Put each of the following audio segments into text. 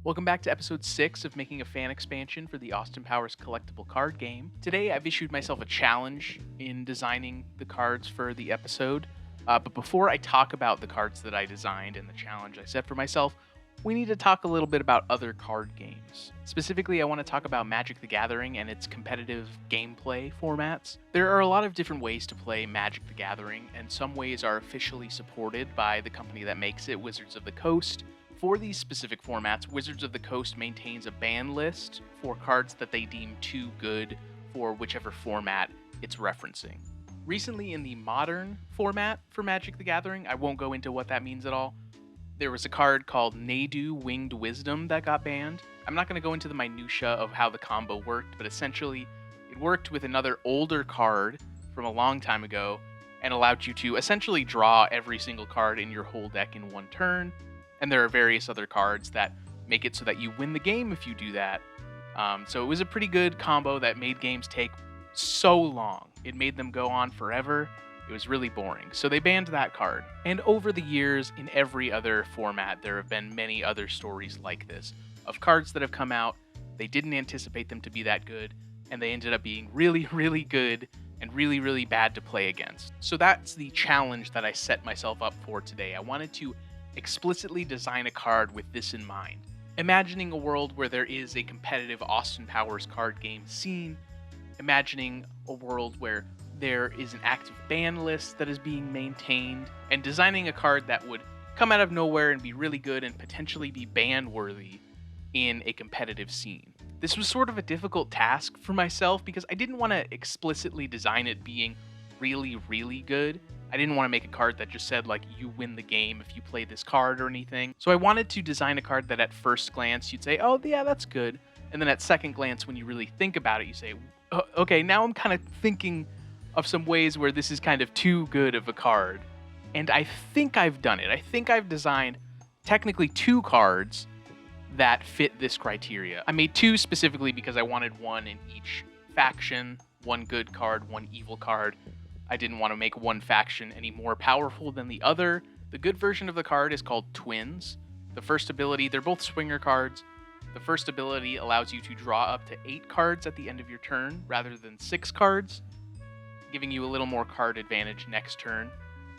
Welcome back to episode 6 of making a fan expansion for the Austin Powers collectible card game. Today I've issued myself a challenge in designing the cards for the episode. But before I talk about the cards that I designed and the challenge I set for myself, we need to talk a little bit about other card games. Specifically, I want to talk about Magic the Gathering and its competitive gameplay formats. There are a lot of different ways to play Magic the Gathering, and some ways are officially supported by the company that makes it, Wizards of the Coast. For these specific formats, Wizards of the Coast maintains a ban list for cards that they deem too good for whichever format it's referencing. Recently, in the modern format for Magic the Gathering, I won't go into what that means at all, there was a card called Nadu Winged Wisdom that got banned. I'm not going to go into the minutia of how the combo worked, but essentially, it worked with another older card from a long time ago and allowed you to essentially draw every single card in your whole deck in one turn. And there are various other cards that make it so that you win the game if you do that. So it was a pretty good combo that made games take so long. It made them go on forever. It was really boring. So they banned that card. And over the years, in every other format, there have been many other stories like this of cards that have come out. They didn't anticipate them to be that good, and they ended up being really, really good and really, really bad to play against. So that's the challenge that I set myself up for today. I wanted to explicitly design a card with this in mind. Imagining a world where there is a competitive Austin Powers card game scene, imagining a world where there is an active ban list that is being maintained, and designing a card that would come out of nowhere and be really good and potentially be ban-worthy in a competitive scene. This was sort of a difficult task for myself because I didn't want to explicitly design it being really, really good. I didn't want to make a card that just said, like, you win the game if you play this card or anything. So I wanted to design a card that at first glance you'd say, oh, yeah, that's good. And then at second glance, when you really think about it, you say, okay, now I'm kind of thinking of some ways where this is kind of too good of a card. And I think I've done it. I think I've designed technically 2 cards that fit this criteria. I made 2 specifically because I wanted one in each faction, one good card, one evil card. I didn't want to make one faction any more powerful than the other. The good version of the card is called Twins. The first ability, they're both swinger cards. The first ability allows you to draw up to 8 cards at the end of your turn rather than 6 cards, giving you a little more card advantage next turn.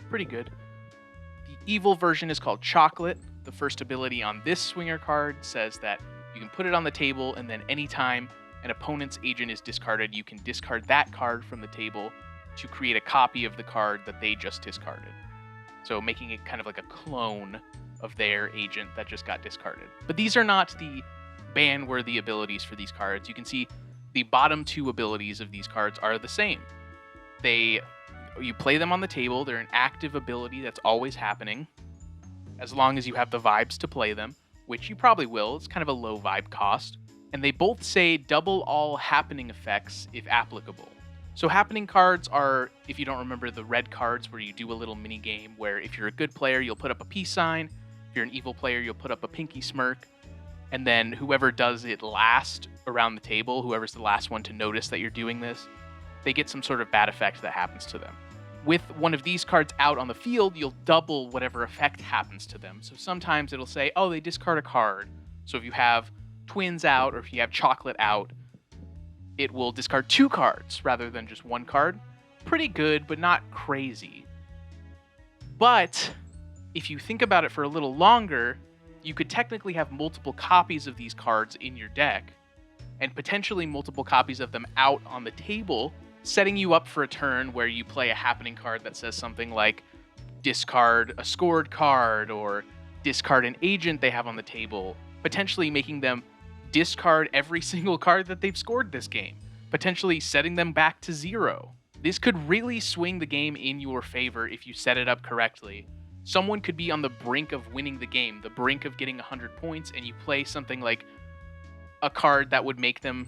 Pretty good. The evil version is called Chocolate. The first ability on this swinger card says that you can put it on the table, and then anytime an opponent's agent is discarded, you can discard that card from the table to create a copy of the card that they just discarded. So making it kind of like a clone of their agent that just got discarded. But these are not the ban-worthy abilities for these cards. You can see the bottom 2 abilities of these cards are the same. You play them on the table. They're an active ability that's always happening, as long as you have the vibes to play them, which you probably will. It's kind of a low vibe cost. And they both say double all happening effects if applicable. So happening cards are, if you don't remember, the red cards where you do a little mini game where if you're a good player, you'll put up a peace sign. If you're an evil player, you'll put up a pinky smirk. And then whoever does it last around the table, whoever's the last one to notice that you're doing this, they get some sort of bad effect that happens to them. With one of these cards out on the field, you'll double whatever effect happens to them. So sometimes it'll say, oh, they discard a card. So if you have Twins out or if you have Chocolate out, it will discard 2 cards rather than just 1 card. Pretty good, but not crazy. But if you think about it for a little longer, you could technically have multiple copies of these cards in your deck and potentially multiple copies of them out on the table, setting you up for a turn where you play a happening card that says something like discard a scored card or discard an agent they have on the table, potentially making them discard every single card that they've scored this game, potentially setting them back to 0. This could really swing the game in your favor if you set it up correctly. Someone could be on the brink of winning the game, the brink of getting 100 points, and you play something like a card that would make them,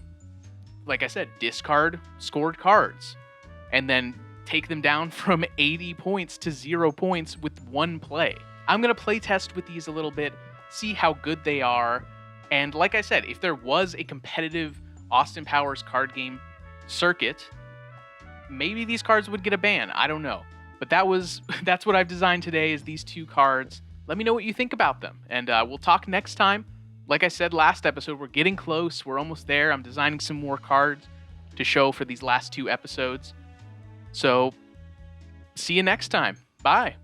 like I said, discard scored cards, and then take them down from 80 points to 0 points with 1 play. I'm going to play test with these a little bit, see how good they are, and like I said, if there was a competitive Austin Powers card game circuit, maybe these cards would get a ban. I don't know. But that's what I've designed today, is these 2 cards. Let me know what you think about them, and we'll talk next time. like I said last episode, we're getting close. We're almost there. I'm designing some more cards to show for these last 2 episodes. So, see you next time. Bye.